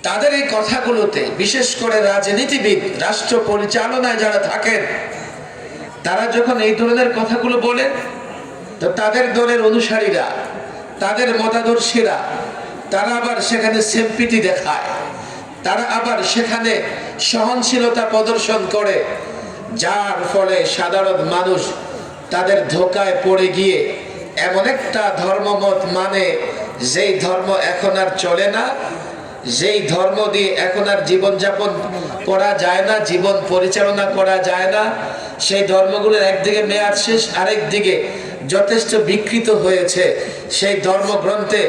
তাদের এই কথাগুলোতে বিশেষ করে রাজনীতিবিদ, রাষ্ট্র পরিচালনায় যারা থাকেন, তারা যখন এই ধরনের কথাগুলো বলেন, তো তাদের দলের অনুসারীরা, তাদের মতাদর্শীরা, তারা আবার সেখানে সিম্পিটি দেখায়, তারা আবার সেখানে সহনশীলতা প্রদর্শন করে, যার ফলে সাধারণ মানুষ তাদের ধোকায় পড়ে গিয়ে এমন একটা ধর্মমত মানে, যেই ধর্ম এখন আর চলে না, যেই ধর্ম দিয়ে এখন আর জীবনযাপন করা যায় না, জীবন পরিচালনা করা যায় না, সেই ধর্মগুলোর একদিকে মেয়াদ শেষ, আরেক দিকে যথেষ্ট বিকৃত হয়েছে। সেই ধর্মগ্রন্থে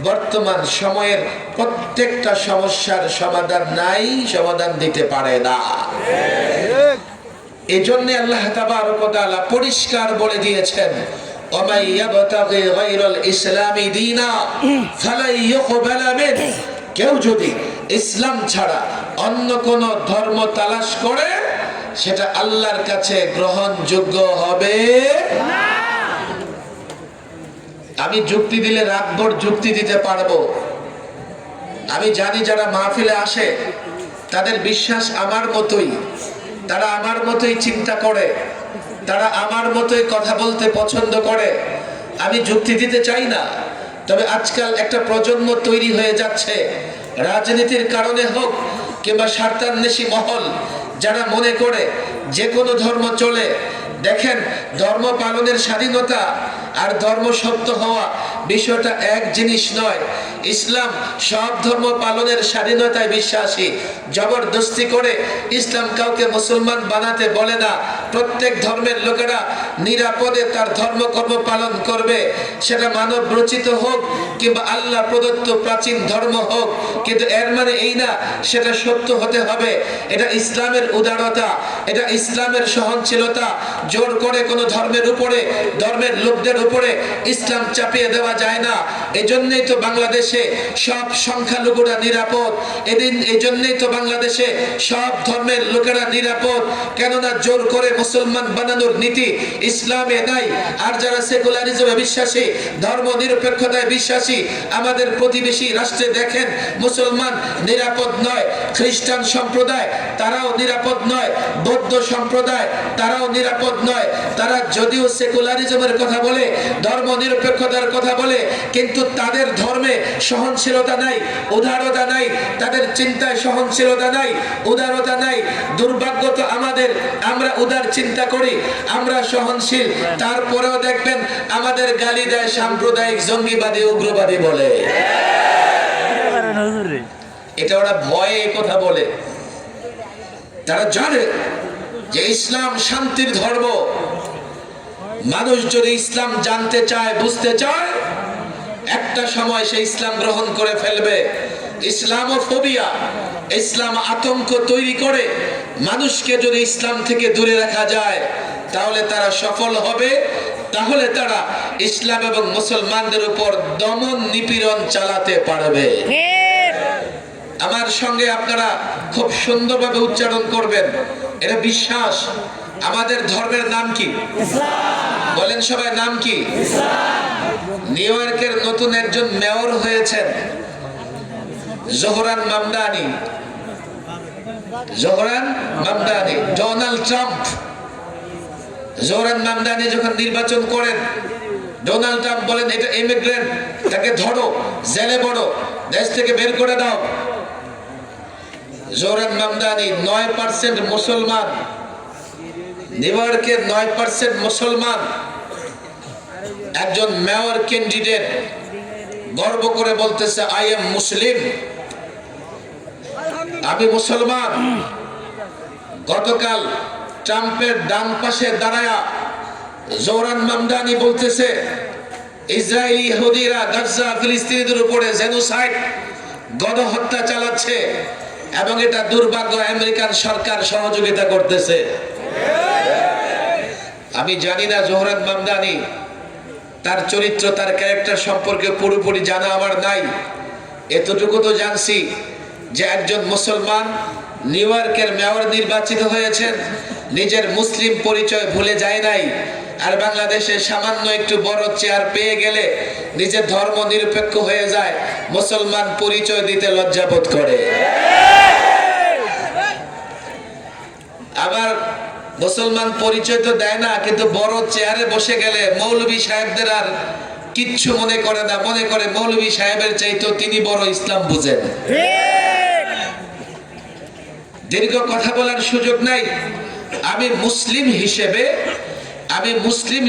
বর্তমান সময়ের প্রত্যেকটা সমস্যার সমাধান নাই, সমাধান দিতে পারে না। এই জন্য আল্লাহ তাবারক ওয়া তাআলা পরিষ্কার বলে দিয়েছেন, ওমাই ইয়াবতাগি গায়রাল ইসলামি দীনা ফালা ইউকবালা মিনহু, কেউ যদি ইসলাম ছাড়া অন্য কোন ধর্ম তালাশ করে সেটা আল্লাহর কাছে গ্রহণযোগ্য হবে না। আমি যুক্তি দিলে রাতভর যুক্তি দিতে পারবো। আমি জানি যারা মাহফিলে আসে তাদের বিশ্বাস আমার মতোই, তারা আমার মতোই চিন্তা করে, তারা আমার মতোই কথা বলতে পছন্দ করে। আমি যুক্তি দিতে চাই না, তবে আজকাল একটা প্রজন্ম তৈরি হয়ে যাচ্ছে, রাজনীতির কারণে হোক কিংবা স্বার্থান্বেষী মহল, যারা মনে করে যে কোনো ধর্ম চলে। দেখেন, ধর্ম পালনের স্বাধীনতা আর ধর্ম সত্য হওয়া বিষয়টা এক জিনিস নয়। ইসলাম সব ধর্ম পালনের স্বাধীনতায় বিশ্বাসী। জবরদস্তি করে ইসলাম কাউকে মুসলমান বানাতে বলে না। প্রত্যেক ধর্মের লোকেরা নিরাপদে তার ধর্মকর্ম পালন করবে, সেটা মানব রচিত হোক কিংবা আল্লাহ প্রদত্ত প্রাচীন ধর্ম হোক, কিন্তু এর মানে এই না সেটা সত্য হতে হবে। এটা ইসলামের উদারতা, এটা ইসলামের সহনশীলতা। জোর করে কোনো ধর্মের উপরে, ধর্মের লোকদের উপরে ইসলাম চাপিয়ে দেওয়া যায় না। এজন্যই তো বাংলাদেশে সব সংখ্যালঘুরা নিরাপদ। এই জন্যই তো বাংলাদেশে সব ধর্মের লোকেরা নিরাপদ, কেননা জোর করে মুসলমান বানানোর নীতি ইসলামে নাই। আর যারা সেকুলারিজমে বিশ্বাসী, ধর্ম নিরপেক্ষতায় বিশ্বাসী, আমাদের প্রতিবেশী রাষ্ট্রে দেখেন মুসলমান নিরাপদ নয়, খ্রিস্টান সম্প্রদায় তারাও নিরাপদ নয়, বৌদ্ধ সম্প্রদায় তারাও নিরাপদ নয়। তারা যদিও সেকুলারিজমের কথা বলে, ধর্ম নিরপেক্ষতার কথা বলে, কিন্তু তাদের ধর্মে সহনশীলতা নাই, উদারতা নাই, তাদের চিন্তায় সহনশীলতা নাই, উদারতা নাই। দুর্ভাগ্য তো আমাদের, আমরা উদার চিন্তা করি, আমরা সহনশীল, তারপরেও দেখবেন আমাদের গালি দেয় সাম্প্রদায়িক, জঙ্গিবাদী, উগ্রবাদী বলে। এটা ওরা ভয়ে কথা বলে। তারা জানে যে ইসলাম শান্তির ধর্ম। মানুষ যদি ইসলাম জানতে চায়, বুঝতে চায়, একটা সময় সে ইসলাম গ্রহণ করে ফেলবে। ইসলামোফোবিয়া, ইসলাম আতঙ্ক তৈরি করে মানুষকে যদি ইসলাম থেকে দূরে রাখা যায়, তাহলে তারা সফল হবে। তাহলে তারা ইসলাম এবং মুসলমানদের উপর দমন নিপীড়ন চালাতে পারবে। আমার সঙ্গে আপনারা খুব সুন্দরভাবে উচ্চারণ করবেন, এটা বিশ্বাস। আমাদের ধর্মের নাম কি? বলেন সবাই, নাম কি? নিউ ইয়র্কের নতুন একজন মেয়র হয়েছেন, Zohran Mamdani. Zohran Mamdani, Donald Trump. Zohran Mamdani যখন নির্বাচন করেন, ডোনাল্ড ট্রাম্প বলেন এটা ইমিগ্রেন্ট, তাকে ধরো, জেলে পড়ো, দেশ থেকে বের করে দাও। জোহরান মামদানি 9% মুসলমান, নিউ ইয়র্কের 9% মুসলমান, একজন মেয়র ক্যান্ডিডেট গর্ব করে বলতেছে আই এম মুসলিম, আমি মুসলমান। গতকাল ট্রাম্পের ডান পাশে দাঁড়ায়া জোহরান মামদানি বলতেছে ইসরায়েলি ইহুদিরা গাজা ফিলিস্তিনিদের উপরে জেনোসাইড, গণহত্যা চালাচ্ছে এবং এটা দুর্ভাগ্য আমেরিকান সরকার সহযোগিতা করতেছে। আমি জানি না জোহরান মামদানি, তার চরিত্র, তার ক্যারেক্টার সম্পর্কে পুরোপুরি জানা আমার নাই। এতটুকু তো জানছি যে একজন মুসলমান নিউ ইয়র্কের মেয়র নির্বাচিত হয়েছেন, নিজের মুসলিম পরিচয় ভুলে যায় নাই, আর বাংলাদেশে সামান্য একটু বড় চেয়ার পেয়ে গেলে নিজে ধর্ম নিরপেক্ষ হয়ে যায়, মুসলমান পরিচয় দিতে লজ্জাবোধ করে। আবার মুসলমান পরিচয় তো দেয় না, কিন্তু বড় চেয়ারে বসে গেলে মৌলভী সাহেবদের আর কিচ্ছু মনে করে না, মনে করে মৌলভী সাহেবের চাইতো তিনি বড় ইসলাম বুঝেন। দীর্ঘ কথা বলার সুযোগ নাই। আমি মুসলিম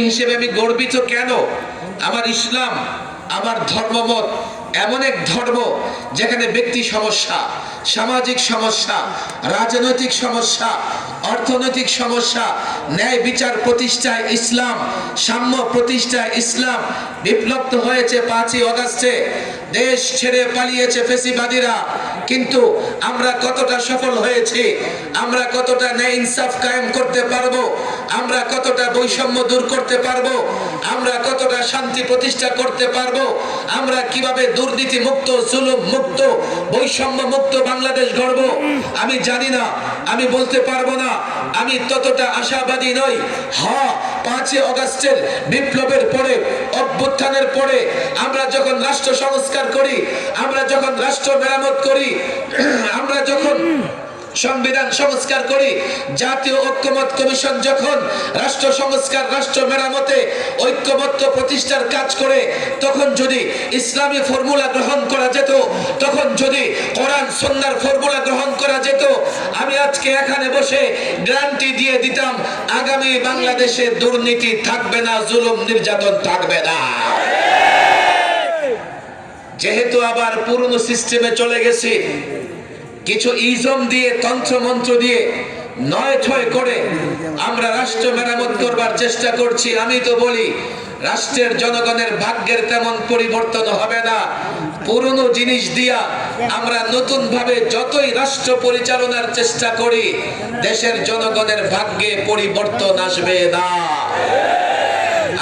হিসেবে আমি গর্বিত। কেন? আমার ইসলাম, আমার ধর্মমত এমন এক ধর্ম যেখানে ব্যক্তি সমস্যা, সামাজিক সমস্যা, রাজনৈতিক সমস্যা, অর্থনৈতিক সমস্যা, ন্যায় বিচার প্রতিষ্ঠায় ইসলাম, সাম্য প্রতিষ্ঠায় ইসলাম। বিপ্লব তো হয়েছে 5ই আগস্টে, দেশ ছেড়ে পালিয়েছে ফেসিবাদীরা, কিন্তু আমরা কতটা সফল হয়েছি? আমরা কতটা ন্যায় ইনসাফ কায়েম করতে পারবো? আমরা কতটা বৈষম্য দূর করতে পারবো? আমরা কতটা শান্তি প্রতিষ্ঠা করতে পারবো? আমরা কিভাবে দুর্নীতি মুক্ত, জুলুম মুক্ত, বৈষম্য মুক্ত বাংলাদেশ গড়ব? আমি জানি না, আমি বলতে পারবো না, আমি ততটা আশাবাদী নই। হ্যাঁ, 5ই আগস্টের বিপ্লবের পরে, অভ্যুত্থানের পরে আমরা যখন রাষ্ট্র সংস্কার করি, আমরা যখন রাষ্ট্র মেরামত করি, আমরা যখন সংবিধান সংস্কার করি, জাতীয় ঐক্যমত্য কমিশন যখন রাষ্ট্র সংস্কার, রাষ্ট্র মেরামতে ঐক্যমত্য প্রতিষ্ঠার কাজ করে, তখন যদি ইসলামী ফর্মুলা গ্রহণ করা যেত, তখন যদি কোরআন সুন্নাহর ফর্মুলা গ্রহণ করা যেত, আমি আজকে এখানে বসে গ্যারান্টি দিয়ে দিতাম আগামী বাংলাদেশে দুর্নীতি থাকবে না, জুলুম নির্যাতন থাকবে না। যেহেতু আবার পুরনো সিস্টেমে চলে গেছি, কিছু ইজম দিয়ে, তন্ত্র মন্ত্র দিয়ে, নয় ছয় করে আমরা রাষ্ট্র মেরামত করবার চেষ্টা করছি। আমি তো বলি, রাষ্ট্রের জনগণের ভাগ্যের তেমন পরিবর্তন হবে না। পুরনো জিনিস দিয়া আমরা নতুন ভাবে যতই রাষ্ট্র পরিচালনার চেষ্টা করি, দেশের জনগণের ভাগ্যে পরিবর্তন আসবে না।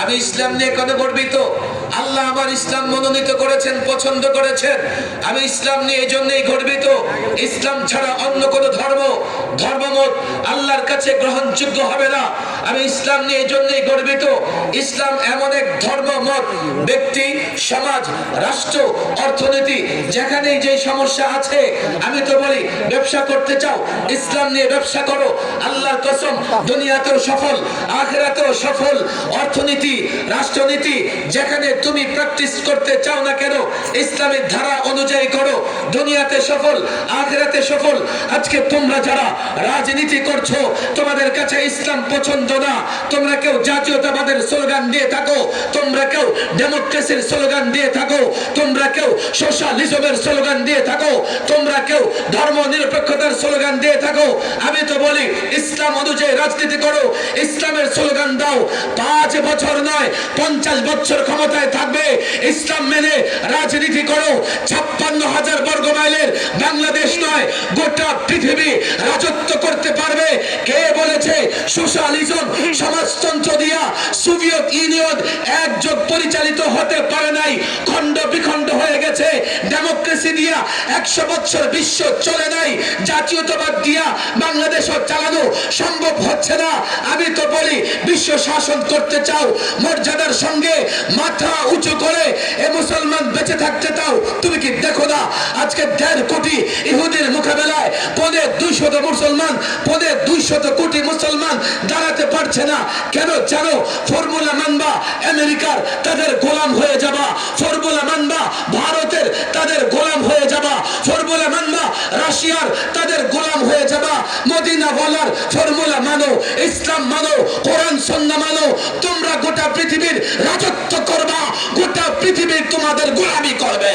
আমি ইসলাম নিয়ে কেন গর্বিত? আল্লাহ আমার ইসলাম মনোনীত করেছেন, পছন্দ করেছেন। আমি ইসলাম নিয়ে এই জন্যই গর্বিত। ইসলাম ছাড়া অন্য কোনো ধর্মমত আল্লাহর কাছে গ্রহণযোগ্য হবে না। আমি ইসলাম নিয়ে এই জন্যই গর্বিত। ইসলাম এমন এক ধর্মমত, ব্যক্তি, সমাজ, রাষ্ট্র, অর্থনীতি, যেখানেই যে সমস্যা আছে, আমি তো বলি ব্যবসা করতে চাও, ইসলাম নিয়ে ব্যবসা করো। আল্লাহর কসম, দুনিয়াতেও সফল, আখিরাতেও সফল। অর্থনীতি, রাষ্ট্রনীতি যেখানে তুমি প্র্যাকটিস করতে চাও না কেন, ইসলামের ধারা অনুযায়ী করো, দুনিয়াতে সফল, আখিরাতে সফল। আজকে তোমরা যারা রাজনীতি করছো, তোমাদের কাছে ইসলাম পছন্দ না, তোমরা কেউ জাতীয়তাবাদের স্লোগান দিয়ে থাকো, তোমরা কেউ ডেমোক্রেসির স্লোগান দিয়ে থাকো, তোমরা কেউ সোশ্যালিজমের স্লোগান দিয়ে থাকো, তোমরা কেউ ধর্ম নিরপেক্ষতার স্লোগান দিয়ে থাকো। আমি তো বলি ইসলাম অনুযায়ী রাজনীতি করো, ইসলামের স্লোগান দাও। 5 বছর নয়, 50 বছর ক্ষমতায় থাকবে, ইসলাম মেনে রাজনীতি করো। 56,000 বর্গ মাইলের বাংলাদেশ নয়, গোটা পৃথিবী রাজত্ব করতে পারবে। কে বলেছে সোশ্যালিজম, সমাজতন্ত্র দিয়া সোভিয়েত ইউনিয়ন একযোগ পরিচালিত হতে পারে নাই, খণ্ড বিখণ্ড হয়ে গেছে। ডেমোক্রেসি দিয়া 100 বছর বিশ্ব চলে নাই, জাতীয়তাবাদ দিয়া বাংলাদেশও চালানো সম্ভব হচ্ছে না। আমি তো বলি বিশ্ব শাসন করতে চাও, মর্যাদার সঙ্গে মাথা উঁচু করে এ মুসলমান বেঁচে থাকতে চাও, তুমি কি দেখো না আজকে 1.5 কোটি ইহুদির মোকাবেলায় 200 মুসলমান, 200 কোটি মুসলমান দাঁড়াতে পারছে না। কেন জানো? ফর্মুলা মানবা আমেরিকার, তাদের গোলাম হয়ে যাবা। ফর্মুলা মানবা ভারতের, তাদের গোলাম হয়ে যাবা। ফর্মুলা মানবা রাশিয়ার, তাদের গোলাম হয়ে যাবা। মদিনা বলার ফর্মুলা মানো, ইসলাম মানো, কোরআন সুন্নাহ মানো, তোমরা গোটা পৃথিবীর রাজত্ব করবা, গোটা পৃথিবী তোমাদের গোলামি করবে।